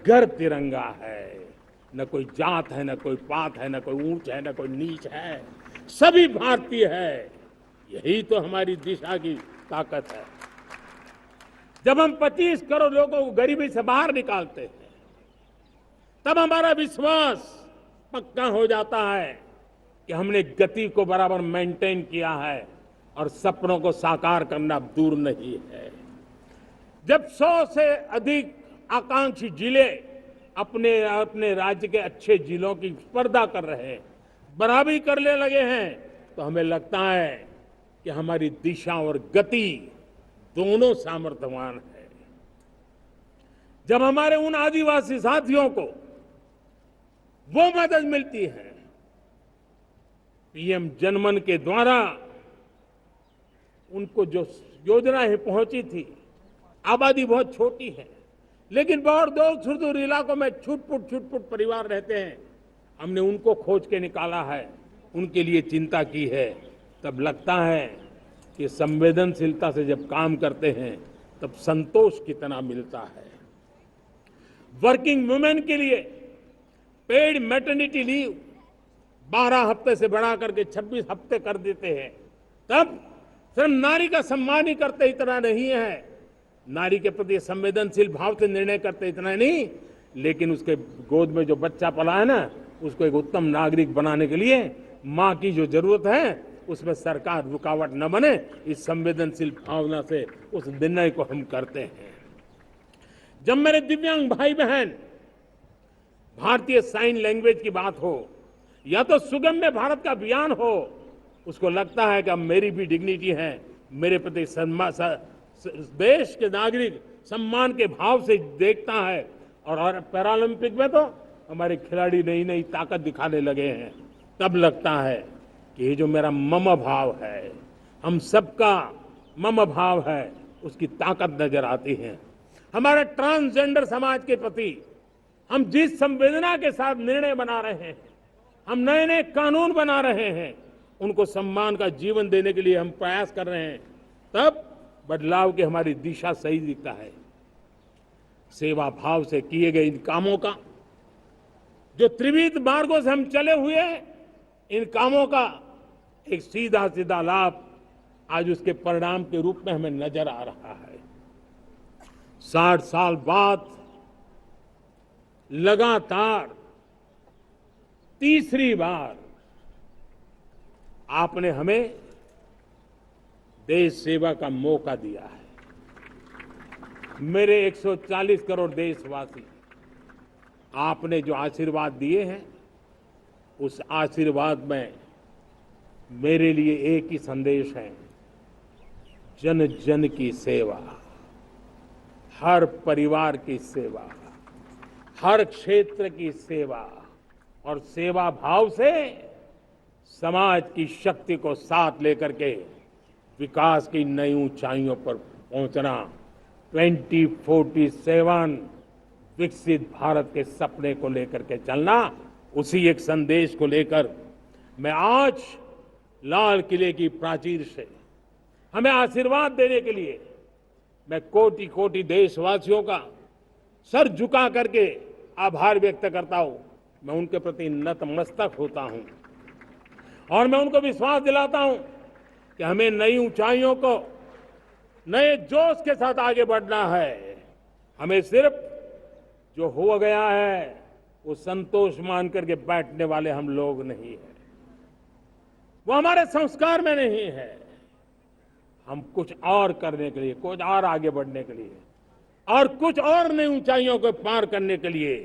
घर तिरंगा है। न कोई जात है, न कोई पात है, न कोई ऊंच है, न कोई नीच है, सभी भारतीय है। यही तो हमारी दिशा की ताकत है। जब हम 25 करोड़ लोगों को गरीबी से बाहर निकालते हैं, तब हमारा विश्वास पक्का हो जाता है कि हमने गति को बराबर मेंटेन किया है और सपनों को साकार करना दूर नहीं है। जब 100 से अधिक आकांक्षी जिले अपने अपने राज्य के अच्छे जिलों की स्पर्धा कर रहे हैं, बराबरी करने लगे हैं, तो हमें लगता है कि हमारी दिशा और गति दोनों सामर्थ्यवान है। जब हमारे उन आदिवासी साथियों को वो मदद मिलती है, पीएम जनमन के द्वारा उनको जो योजनाएं पहुंची थी, आबादी बहुत छोटी है, लेकिन बहुत दूर सुदूर इलाकों में छुटपुट परिवार रहते हैं, हमने उनको खोज के निकाला है, उनके लिए चिंता की है। तब लगता है कि संवेदनशीलता से जब काम करते हैं तब संतोष कितना मिलता है। वर्किंग वुमेन के लिए पेड मैटरनिटी लीव 12 हफ्ते से बढ़ा करके 26 हफ्ते कर देते हैं। तब सिर्फ नारी का सम्मान ही करते इतना नहीं है, नारी के प्रति संवेदनशील भाव से निर्णय करते इतना नहीं, लेकिन उसके गोद में जो बच्चा पला है ना, उसको एक उत्तम नागरिक बनाने के लिए मां की जो जरूरत है उसमें सरकार रुकावट न बने, इस संवेदनशील भावना से उस निर्णय को हम करते हैं। जब मेरे दिव्यांग भाई बहन भारतीय साइन लैंग्वेज की बात हो या तो सुगम्य भारत का अभियान हो, उसको लगता है कि अब मेरी भी डिग्निटी है, मेरे प्रति देश के नागरिक सम्मान के भाव से देखता है। और पैरालंपिक में तो हमारे खिलाड़ी नई नई ताकत दिखाने लगे हैं। तब लगता है कि ये जो मेरा मम भाव है, हम सबका मम भाव है, उसकी ताकत नजर आती है। हमारे ट्रांसजेंडर समाज के प्रति हम जिस संवेदना के साथ निर्णय बना रहे हैं, हम नए नए कानून बना रहे हैं, उनको सम्मान का जीवन देने के लिए हम प्रयास कर रहे हैं, तब बदलाव की हमारी दिशा सही दिखता है। सेवा भाव से किए गए इन कामों का, जो त्रिविध मार्गों से हम चले हुए हैं, इन कामों का एक सीधा सीधा लाभ आज उसके परिणाम के रूप में हमें नजर आ रहा है। 60 साल बाद लगातार तीसरी बार आपने हमें देश सेवा का मौका दिया है। मेरे 140 करोड़ देशवासी, आपने जो आशीर्वाद दिए हैं, उस आशीर्वाद में मेरे लिए एक ही संदेश है, जन जन की सेवा, हर परिवार की सेवा, हर क्षेत्र की सेवा, और सेवा भाव से समाज की शक्ति को साथ लेकर के विकास की नई ऊंचाइयों पर पहुंचना। 2047 विकसित भारत के सपने को लेकर के चलना, उसी एक संदेश को लेकर मैं आज लाल किले की प्राचीर से हमें आशीर्वाद देने के लिए मैं कोटि कोटि देशवासियों का सर झुका करके आभार व्यक्त करता हूं। मैं उनके प्रति नतमस्तक होता हूं और मैं उनको विश्वास दिलाता हूं कि हमें नई ऊंचाइयों को नए जोश के साथ आगे बढ़ना है। हमें सिर्फ जो हो गया है वो संतोष मान करके बैठने वाले हम लोग नहीं हैं, वो हमारे संस्कार में नहीं है। हम कुछ और करने के लिए, कुछ और आगे बढ़ने के लिए और कुछ और नई ऊंचाइयों को पार करने के लिए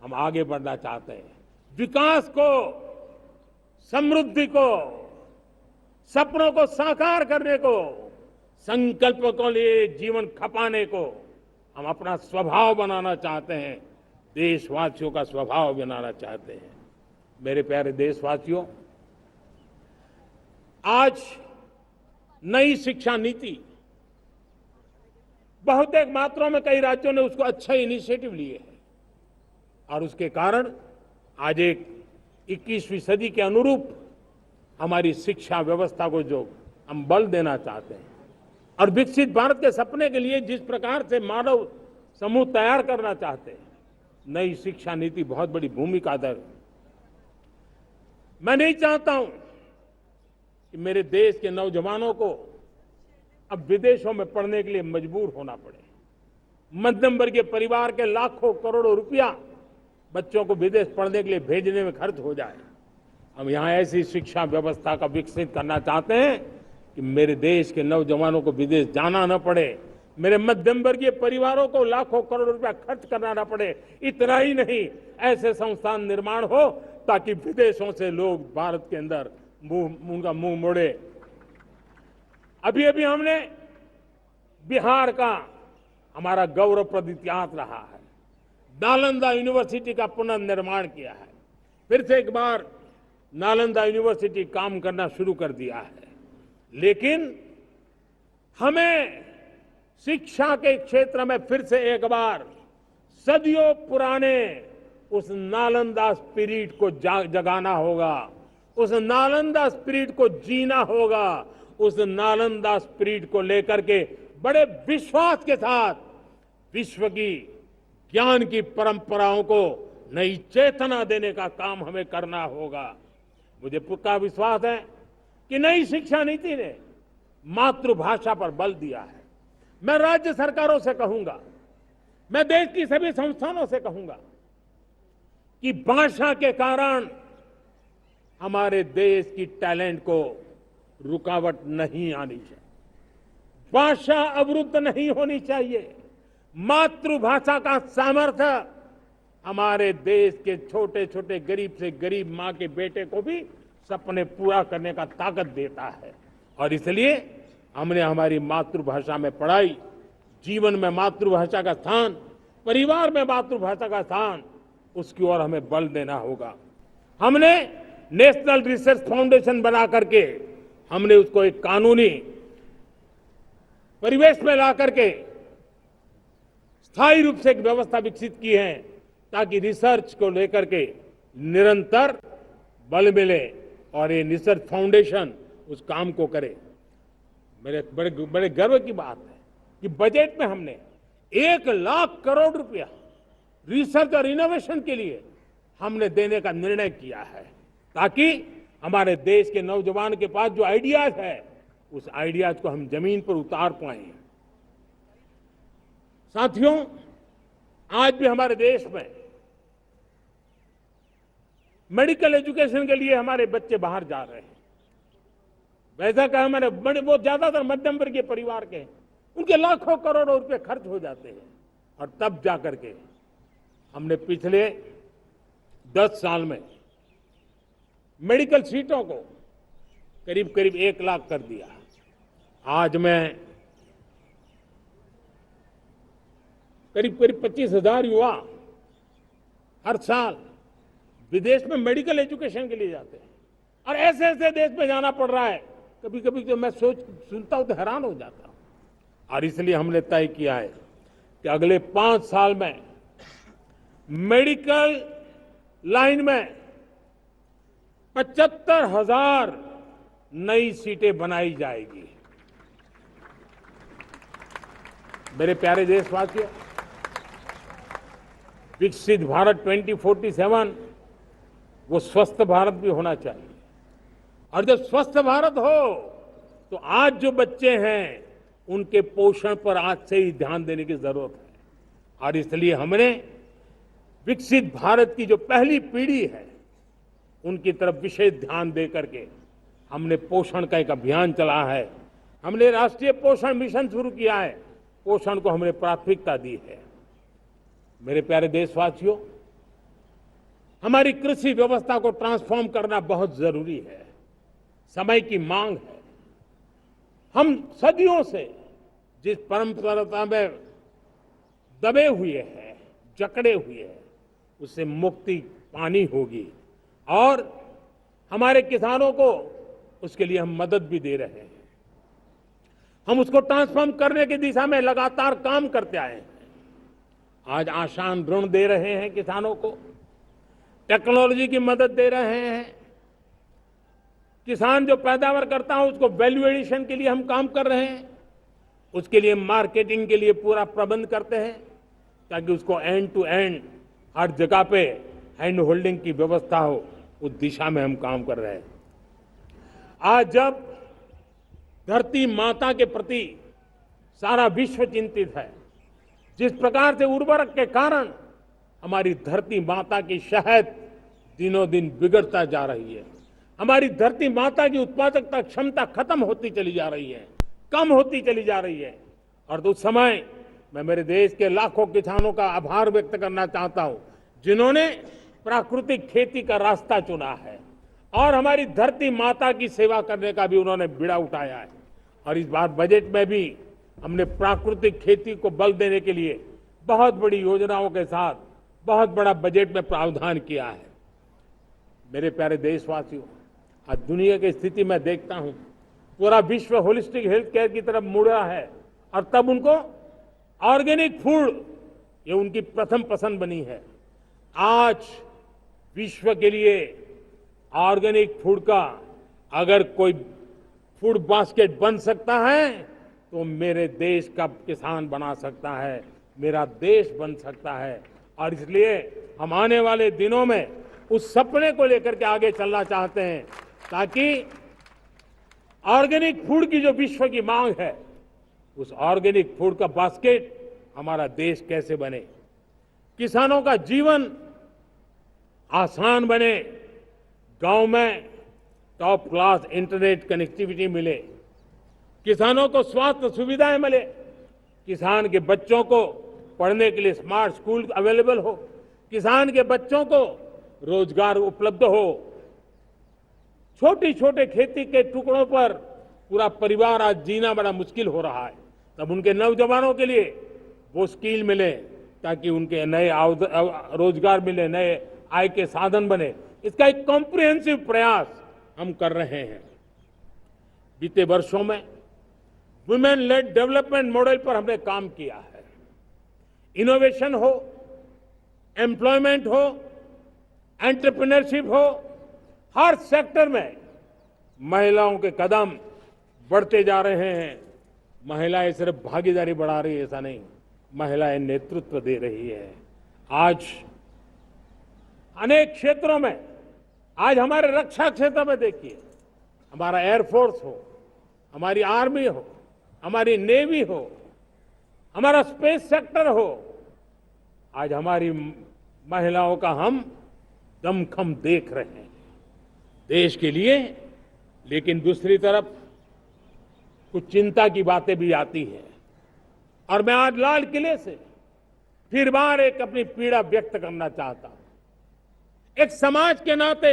हम आगे बढ़ना चाहते हैं। विकास को, समृद्धि को, सपनों को साकार करने को, संकल्प को लिए जीवन खपाने को हम अपना स्वभाव बनाना चाहते हैं, देशवासियों का स्वभाव बनाना चाहते हैं। मेरे प्यारे देशवासियों, आज नई शिक्षा नीति बहुतेक मात्रा में कई राज्यों ने उसको अच्छा इनिशिएटिव लिए है और उसके कारण आज एक 21वीं सदी के अनुरूप हमारी शिक्षा व्यवस्था को जो हम बल देना चाहते हैं और विकसित भारत के सपने के लिए जिस प्रकार से मानव समूह तैयार करना चाहते हैं। नई शिक्षा नीति बहुत बड़ी भूमिका अदा। मैं नहीं चाहता हूं कि मेरे देश के नौजवानों को अब विदेशों में पढ़ने के लिए मजबूर होना पड़े। मध्यम वर्गीय परिवार के लाखों करोड़ों रुपया बच्चों को विदेश पढ़ने के लिए भेजने में खर्च हो जाए। हम यहां ऐसी शिक्षा व्यवस्था का विकसित करना चाहते हैं कि मेरे देश के नौजवानों को विदेश जाना न पड़े, मेरे मध्यम वर्गीय परिवारों को लाखों करोड़ रुपया खर्च करना न पड़े। इतना ही नहीं, ऐसे संस्थान निर्माण हो ताकि विदेशों से लोग भारत के अंदर उनका मुंह मोड़े। अभी अभी हमने बिहार का हमारा गौरवप्रद इतिहास रहा है, नालंदा यूनिवर्सिटी का पुनर्निर्माण किया है। फिर से एक बार नालंदा यूनिवर्सिटी काम करना शुरू कर दिया है। लेकिन हमें शिक्षा के क्षेत्र में फिर से एक बार सदियों पुराने उस नालंदा स्पिरिट को जगाना होगा, उस नालंदा स्पिरिट को जीना होगा, उस नालंदा स्पिरिट को लेकर के बड़े विश्वास के साथ विश्व की ज्ञान की परंपराओं को नई चेतना देने का काम हमें करना होगा। मुझे पक्का विश्वास है कि नई शिक्षा नीति ने मातृभाषा पर बल दिया है। मैं राज्य सरकारों से कहूंगा, मैं देश की सभी संस्थानों से कहूंगा कि भाषा के कारण हमारे देश की टैलेंट को रुकावट नहीं आनी चाहिए, भाषा अवरुद्ध नहीं होनी चाहिए। मातृभाषा का सामर्थ्य हमारे देश के छोटे छोटे गरीब से गरीब मां के बेटे को भी सपने पूरा करने का ताकत देता है। और इसलिए हमने हमारी मातृभाषा में पढ़ाई, जीवन में मातृभाषा का स्थान, परिवार में मातृभाषा का स्थान, उसकी ओर हमें बल देना होगा। हमने नेशनल रिसर्च फाउंडेशन बना करके हमने उसको एक कानूनी परिवेश में ला करके स्थायी रूप से एक व्यवस्था विकसित की है ताकि रिसर्च को लेकर के निरंतर बल मिले और ये रिसर्च फाउंडेशन उस काम को करे। मेरे बड़े गर्व की बात है कि बजट में हमने 1,00,000 करोड़ रुपया रिसर्च और इनोवेशन के लिए हमने देने का निर्णय किया है ताकि हमारे देश के नौजवान के पास जो आइडियाज है उस आइडियाज को हम जमीन पर उतार पाए। साथियों, आज भी हमारे देश में मेडिकल एजुकेशन के लिए हमारे बच्चे बाहर जा रहे हैं। वैसा कहा हमारे वो ज्यादातर मध्यम वर्गीय परिवार के, उनके लाखों करोड़ों रुपए खर्च हो जाते हैं। और तब जाकर के हमने पिछले 10 साल में मेडिकल सीटों को करीब करीब 1,00,000 कर दिया। आज मैं करीब 25,000 युवा हर साल विदेश में मेडिकल एजुकेशन के लिए जाते हैं। और ऐसे ऐसे देश में जाना पड़ रहा है, कभी कभी तो मैं सुनता हूं तो हैरान हो जाता हूं। और इसलिए हमने तय किया है कि अगले 5 साल में मेडिकल लाइन में 75,000 नई सीटें बनाई जाएगी। मेरे प्यारे देशवासियों, विकसित भारत 2047 वो स्वस्थ भारत भी होना चाहिए। और जब स्वस्थ भारत हो तो आज जो बच्चे हैं उनके पोषण पर आज से ही ध्यान देने की जरूरत है। और इसलिए हमने विकसित भारत की जो पहली पीढ़ी है उनकी तरफ विशेष ध्यान दे करके हमने पोषण का एक अभियान चला है। हमने राष्ट्रीय पोषण मिशन शुरू किया है, पोषण को हमने प्राथमिकता दी है। मेरे प्यारे देशवासियों, हमारी कृषि व्यवस्था को ट्रांसफॉर्म करना बहुत जरूरी है, समय की मांग है। हम सदियों से जिस परंपरा में दबे हुए हैं, जकड़े हुए हैं, उससे मुक्ति पानी होगी। और हमारे किसानों को उसके लिए हम मदद भी दे रहे हैं। हम उसको ट्रांसफॉर्म करने की दिशा में लगातार काम करते आए हैं। आज आसान ऋण दे रहे हैं किसानों को, टेक्नोलॉजी की मदद दे रहे हैं। किसान जो पैदावार करता है उसको वैल्यू एडिशन के लिए हम काम कर रहे हैं, उसके लिए मार्केटिंग के लिए पूरा प्रबंध करते हैं। ताकि उसको एंड टू एंड हर जगह पे हैंड होल्डिंग की व्यवस्था हो, उस दिशा में हम काम कर रहे हैं। आज जब धरती माता के प्रति सारा विश्व चिंतित है, जिस प्रकार से उर्वरक के कारण हमारी धरती माता की शहद दिनों दिन बिगड़ता जा रही है, हमारी धरती माता की उत्पादकता क्षमता खत्म होती चली जा रही है, कम होती चली जा रही है। और उस समय मैं मेरे देश के लाखों किसानों का आभार व्यक्त करना चाहता हूं, जिन्होंने प्राकृतिक खेती का रास्ता चुना है और हमारी धरती माता की सेवा करने का भी उन्होंने बीड़ा उठाया है। और इस बार बजट में भी हमने प्राकृतिक खेती को बल देने के लिए बहुत बड़ी योजनाओं के साथ बहुत बड़ा बजट में प्रावधान किया है। मेरे प्यारे देशवासियों, आज दुनिया की स्थिति में देखता हूं, पूरा विश्व होलिस्टिक हेल्थ केयर की तरफ मुड़ा है और तब उनको ऑर्गेनिक फूड ये उनकी प्रथम पसंद बनी है। आज विश्व के लिए ऑर्गेनिक फूड का अगर कोई फूड बास्केट बन सकता है तो मेरे देश का किसान बना सकता है, मेरा देश बन सकता है। और इसलिए हम आने वाले दिनों में उस सपने को लेकर के आगे चलना चाहते हैं, ताकि ऑर्गेनिक फूड की जो विश्व की मांग है, उस ऑर्गेनिक फूड का बास्केट हमारा देश कैसे बने, किसानों का जीवन आसान बने, गांव में टॉप क्लास इंटरनेट कनेक्टिविटी मिले, किसानों को स्वास्थ्य सुविधाएं मिले, किसान के बच्चों को पढ़ने के लिए स्मार्ट स्कूल अवेलेबल हो, किसान के बच्चों को रोजगार उपलब्ध हो। छोटी छोटे खेती के टुकड़ों पर पूरा परिवार आज जीना बड़ा मुश्किल हो रहा है, तब उनके नौजवानों के लिए वो स्किल मिले ताकि उनके नए रोजगार मिले, नए आय के साधन बने। इसका एक कॉम्प्रिहेंसिव प्रयास हम कर रहे हैं। बीते वर्षों में वुमेन लेड डेवलपमेंट मॉडल पर हमने काम किया है। इनोवेशन हो, एम्प्लॉयमेंट हो, एंटरप्रेन्योरशिप हो, हर सेक्टर में महिलाओं के कदम बढ़ते जा रहे हैं। महिलाएं सिर्फ भागीदारी बढ़ा रही है ऐसा नहीं, महिलाएं नेतृत्व दे रही है। आज अनेक क्षेत्रों में, आज हमारे रक्षा क्षेत्र में देखिए, हमारा एयरफोर्स हो, हमारी आर्मी हो, हमारी नेवी हो, हमारा स्पेस सेक्टर हो, आज हमारी महिलाओं का हम दमखम देख रहे हैं देश के लिए। लेकिन दूसरी तरफ कुछ चिंता की बातें भी आती है और मैं आज लाल किले से फिर बार एक अपनी पीड़ा व्यक्त करना चाहता हूं। एक समाज के नाते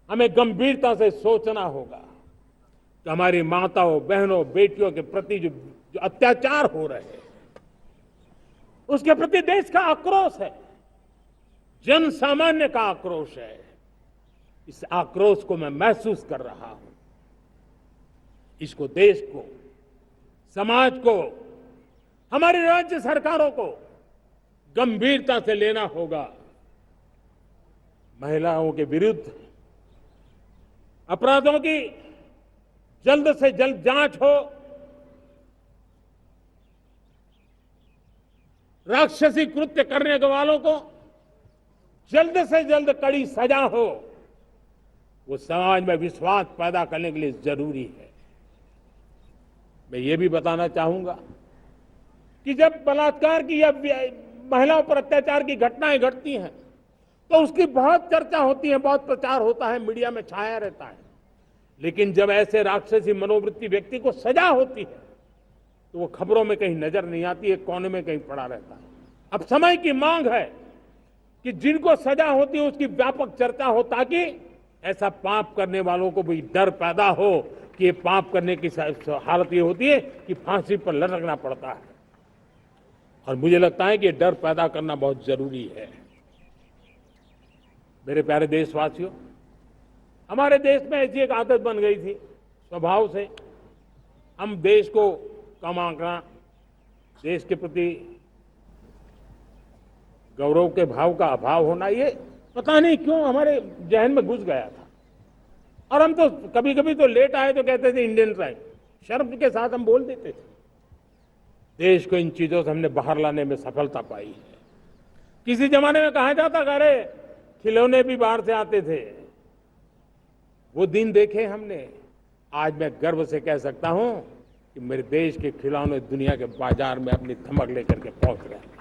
हमें गंभीरता से सोचना होगा कि हमारी माताओं, बहनों, बेटियों के प्रति जो अत्याचार हो रहे हैं, उसके प्रति देश का आक्रोश है, जन सामान्य का आक्रोश है। इस आक्रोश को मैं महसूस कर रहा हूं। इसको देश को, समाज को, हमारी राज्य सरकारों को गंभीरता से लेना होगा। महिलाओं के विरुद्ध अपराधों की जल्द से जल्द जांच हो, राक्षसी कृत्य करने वालों को जल्द से जल्द कड़ी सजा हो, वो समाज में विश्वास पैदा करने के लिए जरूरी है। मैं ये भी बताना चाहूंगा कि जब बलात्कार की या महिलाओं पर अत्याचार की घटनाएं घटती हैं तो उसकी बहुत चर्चा होती है, बहुत प्रचार होता है, मीडिया में छाया रहता है। लेकिन जब ऐसे राक्षसी मनोवृत्ति व्यक्ति को सजा होती है तो वो खबरों में कहीं नजर नहीं आती है, कोने में कहीं पड़ा रहता है। अब समय की मांग है कि जिनको सजा होती है उसकी व्यापक चर्चा हो, ताकि ऐसा पाप करने वालों को भी डर पैदा हो कि ये पाप करने की हालत ये होती है कि फांसी पर लटकना पड़ता है। और मुझे लगता है कि ये डर पैदा करना बहुत जरूरी है। मेरे प्यारे देशवासियों, हमारे देश में ऐसी एक आदत बन गई थी स्वभाव से, हम देश को कम आंकना, देश के प्रति गौरव के भाव का अभाव होना, ये पता नहीं क्यों हमारे जहन में घुस गया था। और हम तो कभी कभी तो लेट आए तो कहते थे इंडियन टाइम, शर्म के साथ हम बोल देते थे। देश को इन चीजों से हमने बाहर लाने में सफलता पाई है। किसी जमाने में कहा जाता था, अरे खिलौने भी बाहर से आते थे, वो दिन देखे हमने। आज मैं गर्व से कह सकता हूं कि मेरे देश के खिलौने दुनिया के बाजार में अपनी धमक लेकर के पहुंच रहे हैं।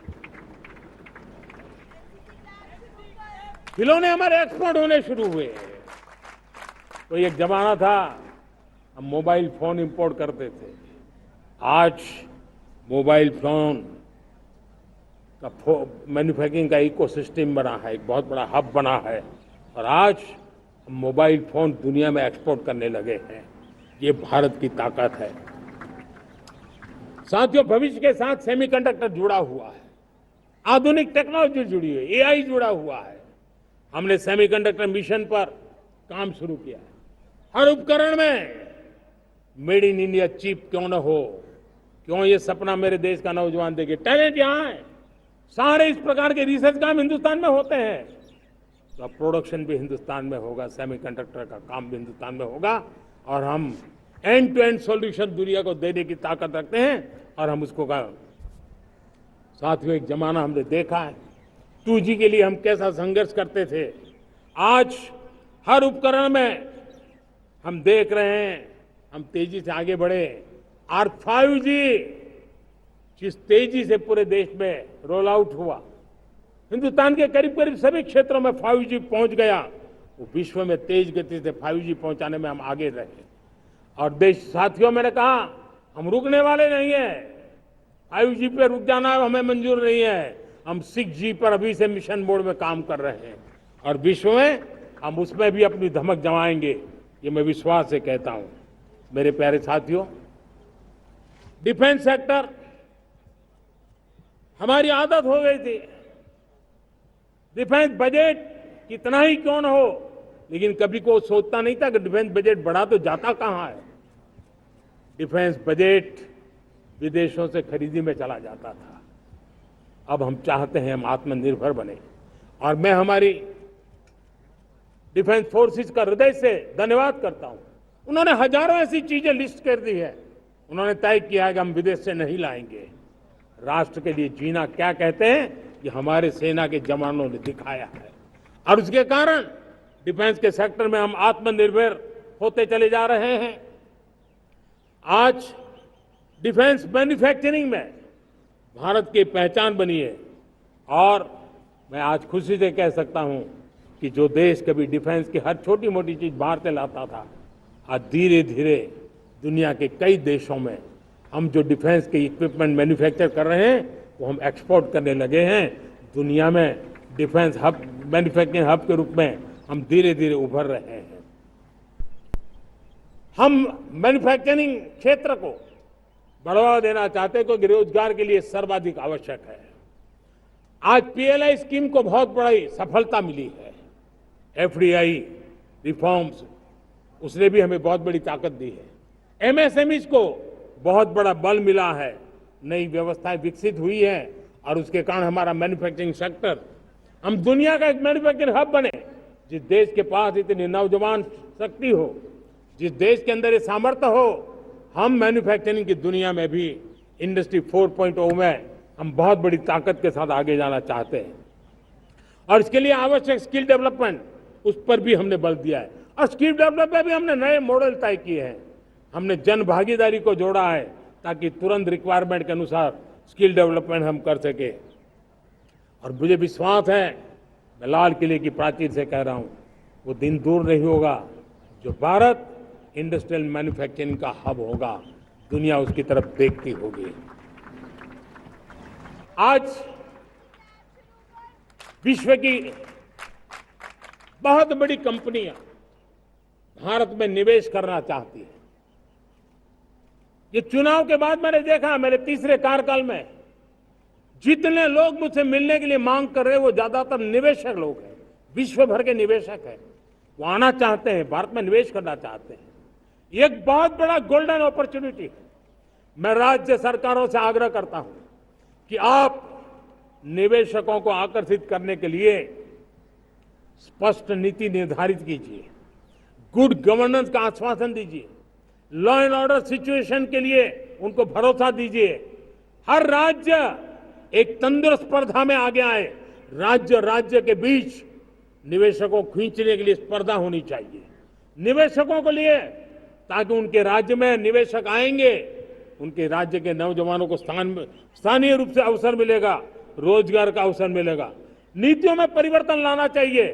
खिलौने हमारे एक्सपोर्ट होने शुरू हुए। तो एक जमाना था हम मोबाइल फोन इंपोर्ट करते थे। आज मोबाइल फोन का मैन्युफैक्चरिंग का इकोसिस्टम बना है, एक बहुत बड़ा हब बना है, और आज हम मोबाइल फोन दुनिया में एक्सपोर्ट करने लगे हैं। ये भारत की ताकत है। साथियों, भविष्य के साथ सेमीकंडक्टर जुड़ा हुआ है, आधुनिक टेक्नोलॉजी जुड़ी है, एआई जुड़ा हुआ है। हमने सेमीकंडक्टर मिशन पर काम शुरू किया है। हर उपकरण में मेड इन इंडिया चिप क्यों न हो, क्यों ये सपना मेरे देश का नौजवान देखे। टैलेंट यहां है, सारे इस प्रकार के रिसर्च काम हिंदुस्तान में होते हैं, तो प्रोडक्शन भी हिंदुस्तान में होगा, सेमीकंडक्टर का काम भी हिंदुस्तान में होगा, और हम एंड टू एंड सॉल्यूशन दुनिया को देने की ताकत रखते हैं, और हम उसको साथियों, एक जमाना हमने देखा है 2G के लिए हम कैसा संघर्ष करते थे। आज हर उपकरण में हम देख रहे हैं, हम तेजी से आगे बढ़े, और 5G जिस तेजी से पूरे देश में रोल आउट हुआ, हिंदुस्तान के करीब करीब सभी क्षेत्रों में 5G पहुंच गया। वो विश्व में तेज गति से 5G पहुंचाने में हम आगे रहे। और देश, साथियों, मैंने कहा हम रुकने वाले नहीं हैं। 5G पे रुक जाना हमें मंजूर नहीं है। हम 6G पर अभी से मिशन मोड में काम कर रहे हैं, और विश्व में हम उसमें भी अपनी धमक जमाएंगे, ये मैं विश्वास से कहता हूं। मेरे प्यारे साथियों, डिफेंस सेक्टर हमारी आदत हो गई थी। डिफेंस बजट कितना ही क्यों न हो, लेकिन कभी कोई सोचता नहीं था कि डिफेंस बजट बढ़ा तो जाता कहां है। डिफेंस बजट विदेशों से खरीदी में चला जाता था। अब हम चाहते हैं हम आत्मनिर्भर बने, और मैं हमारी डिफेंस फोर्सेस का हृदय से धन्यवाद करता हूं। उन्होंने हजारों ऐसी चीजें लिस्ट कर दी है। उन्होंने तय किया है कि हम विदेश से नहीं लाएंगे। राष्ट्र के लिए जीना क्या कहते हैं, ये हमारे सेना के जवानों ने दिखाया है, और उसके कारण डिफेंस के सेक्टर में हम आत्मनिर्भर होते चले जा रहे हैं। आज डिफेंस मैन्युफैक्चरिंग में भारत की पहचान बनी है, और मैं आज खुशी से कह सकता हूं कि जो देश कभी डिफेंस की हर छोटी मोटी चीज बाहर से लाता था, आज धीरे धीरे दुनिया के कई देशों में हम जो डिफेंस के इक्विपमेंट मैन्युफैक्चर कर रहे हैं, वो हम एक्सपोर्ट करने लगे हैं। दुनिया में डिफेंस हब, मैन्युफैक्चरिंग हब के रूप में हम धीरे धीरे उभर रहे हैं। हम मैन्युफैक्चरिंग क्षेत्र को बढ़ावा देना चाहते हैं, क्योंकि रोजगार के लिए सर्वाधिक आवश्यक है। आज PLI स्कीम को बहुत बड़ी सफलता मिली है। FDI रिफॉर्म्स, उसने भी हमें बहुत बड़ी ताकत दी है। MSMEs को बहुत बड़ा बल मिला है, नई व्यवस्थाएं विकसित हुई है, और उसके कारण हमारा मैन्युफैक्चरिंग सेक्टर, हम दुनिया का एक मैन्युफैक्चरिंग हब बने। जिस देश के पास इतनी नौजवान शक्ति हो, जिस देश के अंदर ये सामर्थ्य हो, हम मैन्युफैक्चरिंग की दुनिया में भी इंडस्ट्री 4.0 में हम बहुत बड़ी ताकत के साथ आगे जाना चाहते हैं, और इसके लिए आवश्यक स्किल डेवलपमेंट, उस पर भी हमने बल दिया है। और स्किल डेवलपमेंट में भी हमने नए मॉडल तय किए हैं। हमने जन भागीदारी को जोड़ा है, ताकि तुरंत रिक्वायरमेंट के अनुसार स्किल डेवलपमेंट हम कर सके। और मुझे विश्वास है, मैं लाल किले की प्राचीर से कह रहा हूं, वो दिन दूर नहीं होगा जो भारत इंडस्ट्रियल मैन्युफैक्चरिंग का हब होगा, दुनिया उसकी तरफ देखती होगी। आज विश्व की बहुत बड़ी कंपनियां भारत में निवेश करना चाहती हैं। ये चुनाव के बाद मैंने देखा, मेरे तीसरे कार्यकाल में जितने लोग मुझसे मिलने के लिए मांग कर रहे हैं, वो ज्यादातर निवेशक लोग हैं, विश्व भर के निवेशक हैं। वो आना चाहते हैं, भारत में निवेश करना चाहते हैं। ये एक बहुत बड़ा गोल्डन अपॉर्चुनिटी है। मैं राज्य सरकारों से आग्रह करता हूं कि आप निवेशकों को आकर्षित करने के लिए स्पष्ट नीति निर्धारित कीजिए, गुड गवर्नेंस का आश्वासन दीजिए, लॉ एंड ऑर्डर सिचुएशन के लिए उनको भरोसा दीजिए, हर राज्य एक तंदुरुस्त स्पर्धा में आगे आए। राज्य राज्य के बीच निवेशकों को खींचने के लिए स्पर्धा होनी चाहिए। निवेशकों को लिए, ताकि उनके राज्य में निवेशक आएंगे, उनके राज्य के नौजवानों को स्थानीय रूप से अवसर मिलेगा, रोजगार का अवसर मिलेगा। नीतियों में परिवर्तन लाना चाहिए,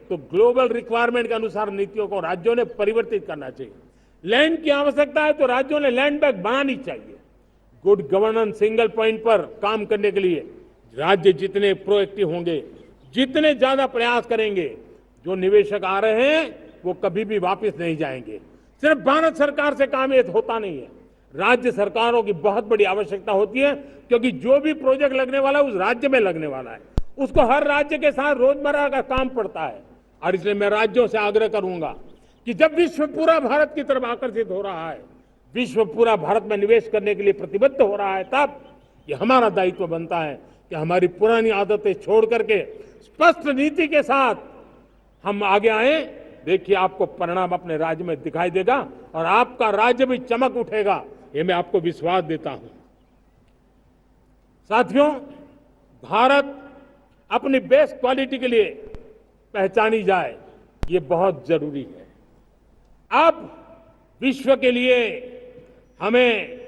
तो ग्लोबल रिक्वायरमेंट के अनुसार नीतियों को राज्यों ने परिवर्तित करना चाहिए। लैंड की आवश्यकता है तो राज्यों ने लैंड बैंक बनानी चाहिए। गुड गवर्नेंस सिंगल पॉइंट पर काम करने के लिए राज्य जितने प्रोएक्टिव होंगे, जितने ज्यादा प्रयास करेंगे, जो निवेशक आ रहे हैं वो कभी भी वापस नहीं जाएंगे। सिर्फ भारत सरकार से काम ये होता नहीं है, राज्य सरकारों की बहुत बड़ी आवश्यकता होती है, क्योंकि जो भी प्रोजेक्ट लगने वाला है उस राज्य में लगने वाला है, उसको हर राज्य के साथ रोजमर्रा का काम पड़ता है। और इसलिए मैं राज्यों से आग्रह करूंगा कि जब विश्व पूरा भारत की तरफ आकर्षित हो रहा है, विश्व पूरा भारत में निवेश करने के लिए प्रतिबद्ध हो रहा है, तब ये हमारा दायित्व बनता है कि हमारी पुरानी आदतें छोड़ करके स्पष्ट नीति के साथ हम आगे आए। देखिए, आपको परिणाम अपने राज्य में दिखाई देगा और आपका राज्य भी चमक उठेगा, ये मैं आपको विश्वास देता हूं। साथियों, भारत अपनी बेस्ट क्वालिटी के लिए पहचानी जाए, ये बहुत जरूरी है। अब विश्व के लिए हमें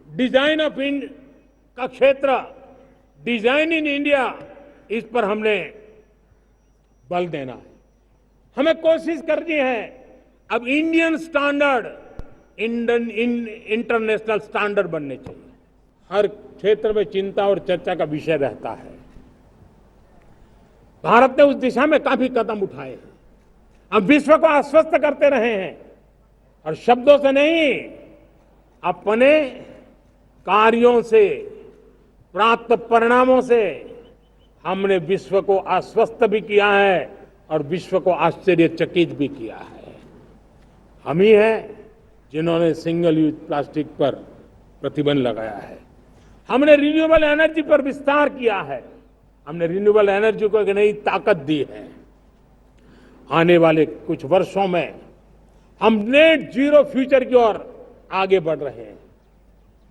डिजाइन ऑफ इंडिया का क्षेत्र, डिजाइन इन इंडिया, इस पर हमने बल देना है। हमें कोशिश करनी है अब इंडियन स्टैंडर्ड इंटरनेशनल स्टैंडर्ड बनने चाहिए। हर क्षेत्र में चिंता और चर्चा का विषय रहता है। भारत ने उस दिशा में काफी कदम उठाए हैं। हम विश्व को आश्वस्त करते रहे हैं, और शब्दों से नहीं, अपने कार्यों से, प्राप्त परिणामों से हमने विश्व को आश्वस्त भी किया है और विश्व को आश्चर्यचकित भी किया है। हम ही हैं जिन्होंने सिंगल यूज प्लास्टिक पर प्रतिबंध लगाया है। हमने रिन्यूएबल एनर्जी पर विस्तार किया है। हमने रिन्यूएबल एनर्जी को एक नई ताकत दी है। आने वाले कुछ वर्षों में हम नेट जीरो फ्यूचर की ओर आगे बढ़ रहे हैं।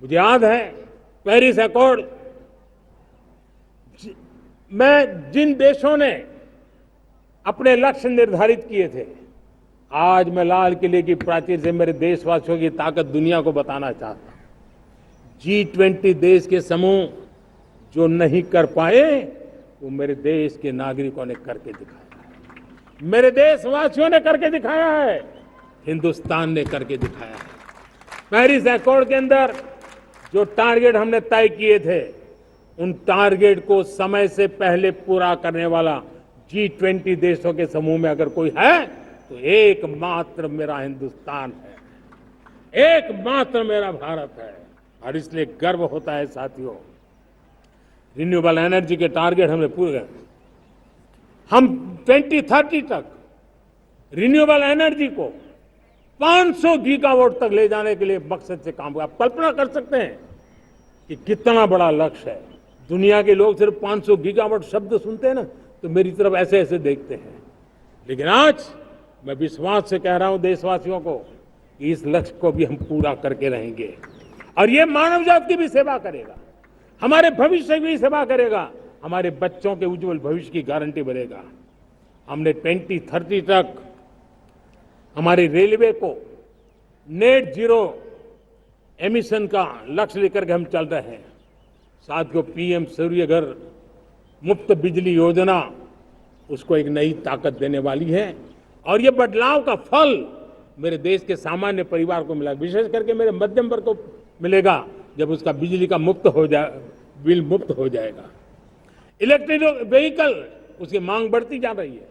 मुझे याद है पेरिस अकॉर्ड में जिन देशों ने अपने लक्ष्य निर्धारित किए थे, आज मैं लाल किले की प्राचीर से मेरे देशवासियों की ताकत दुनिया को बताना चाहता हूं। G20 देश के समूह जो नहीं कर पाए, वो मेरे देश के नागरिकों ने करके दिखाया है, मेरे देशवासियों ने करके दिखाया है, हिंदुस्तान ने करके दिखाया है। पेरिस अकॉर्ड के अंदर जो टारगेट हमने तय किए थे, उन टारगेट को समय से पहले पूरा करने वाला G20 देशों के समूह में अगर कोई है तो एकमात्र मेरा हिंदुस्तान है, एकमात्र मेरा भारत है। और इसलिए गर्व होता है साथियों। रिन्यूएबल एनर्जी के टारगेट हमने पूरे, हम 2030 तक रिन्यूएबल एनर्जी को 500 गीगावाट तक ले जाने के लिए मकसद से काम किया। आप कल्पना कर सकते हैं कि कितना बड़ा लक्ष्य है। दुनिया के लोग सिर्फ 500 गीगावाट शब्द सुनते हैं ना, तो मेरी तरफ ऐसे ऐसे देखते हैं। लेकिन आज मैं विश्वास से कह रहा हूं देशवासियों को कि इस लक्ष्य को भी हम पूरा करके रहेंगे, और ये मानव जाति की भी सेवा करेगा, हमारे भविष्य की भी सेवा करेगा, हमारे बच्चों के उज्जवल भविष्य की गारंटी बनेगा। हमने 2030 तक हमारे रेलवे को नेट जीरो एमिशन का लक्ष्य लेकर के हम चल रहे हैं। साथियों, पीएम सूर्य घर मुफ्त बिजली योजना उसको एक नई ताकत देने वाली है, और ये बदलाव का फल मेरे देश के सामान्य परिवार को मिला, विशेष करके मेरे मध्यम वर्ग को मिलेगा जब उसका बिजली का बिल मुफ्त हो जाएगा। इलेक्ट्रिक व्हीकल, उसकी मांग बढ़ती जा रही है।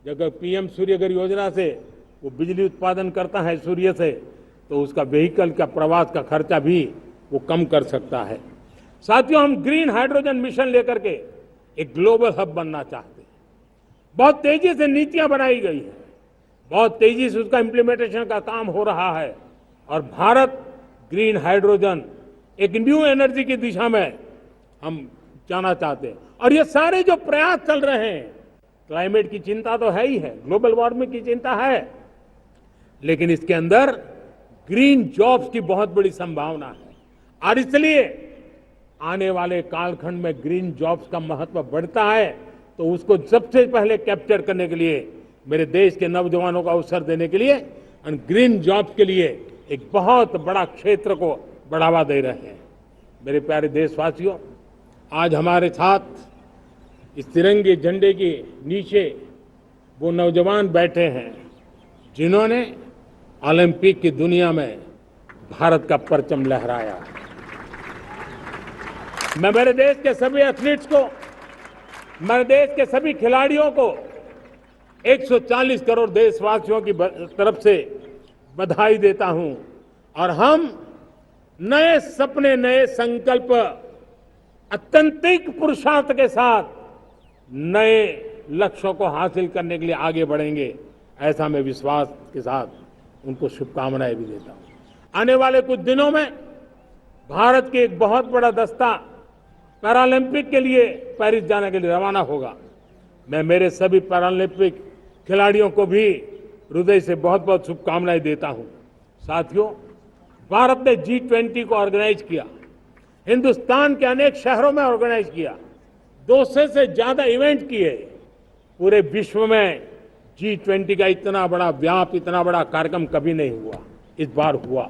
जब पीएम सूर्य घर योजना से वो बिजली उत्पादन करता है सूर्य से, तो उसका व्हीकल का प्रवास का खर्चा भी वो कम कर सकता है। साथियों, हम ग्रीन हाइड्रोजन मिशन लेकर के एक ग्लोबल हब बनना चाहते हैं। बहुत तेजी से नीतियां बनाई गई हैं, बहुत तेजी से उसका इम्प्लीमेंटेशन का काम हो रहा है, और भारत ग्रीन हाइड्रोजन एक न्यू एनर्जी की दिशा में हम जाना चाहते हैं। और ये सारे जो प्रयास चल रहे हैं, क्लाइमेट की चिंता तो है ही है, ग्लोबल वार्मिंग की चिंता है, लेकिन इसके अंदर ग्रीन जॉब्स की बहुत बड़ी संभावना है। और इसलिए आने वाले कालखंड में ग्रीन जॉब्स का महत्व बढ़ता है, तो उसको सबसे पहले कैप्चर करने के लिए मेरे देश के नौजवानों को अवसर देने के लिए और ग्रीन जॉब्स के लिए एक बहुत बड़ा क्षेत्र को बढ़ावा दे रहे हैं। मेरे प्यारे देशवासियों, आज हमारे साथ इस तिरंगे झंडे के नीचे वो नौजवान बैठे हैं जिन्होंने ओलंपिक की दुनिया में भारत का परचम लहराया। मैं मेरे देश के सभी एथलीट्स को, मेरे देश के सभी खिलाड़ियों को 140 करोड़ देशवासियों की तरफ से बधाई देता हूं और हम नए सपने, नए संकल्प, अत्यंतिक पुरुषार्थ के साथ नए लक्ष्यों को हासिल करने के लिए आगे बढ़ेंगे, ऐसा मैं विश्वास के साथ उनको शुभकामनाएं भी देता हूं। आने वाले कुछ दिनों में भारत के एक बहुत बड़ा दस्ता पैरालंपिक के लिए पेरिस जाने के लिए रवाना होगा। मैं मेरे सभी पैरालंपिक खिलाड़ियों को भी हृदय से बहुत बहुत शुभकामनाएं देता हूं। साथियों, भारत ने G20 को ऑर्गेनाइज किया, हिंदुस्तान के अनेक शहरों में ऑर्गेनाइज किया, 200 से ज्यादा इवेंट किए। पूरे विश्व में G20 का इतना बड़ा व्याप, इतना बड़ा कार्यक्रम कभी नहीं हुआ, इस बार हुआ।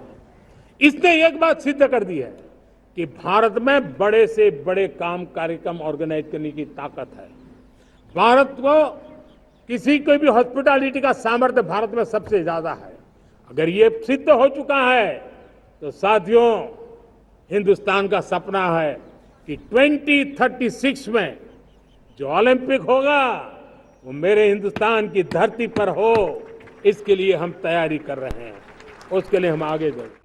इसने एक बात सिद्ध कर दी है कि भारत में बड़े से बड़े कार्यक्रम ऑर्गेनाइज करने की ताकत है। भारत को किसी को भी हॉस्पिटैलिटी का सामर्थ्य भारत में सबसे ज्यादा है। अगर ये सिद्ध हो चुका है तो साथियों, हिंदुस्तान का सपना है कि 2036 में जो ओलंपिक होगा वो मेरे हिंदुस्तान की धरती पर हो। इसके लिए हम तैयारी कर रहे हैं, उसके लिए हम आगे बढ़ें।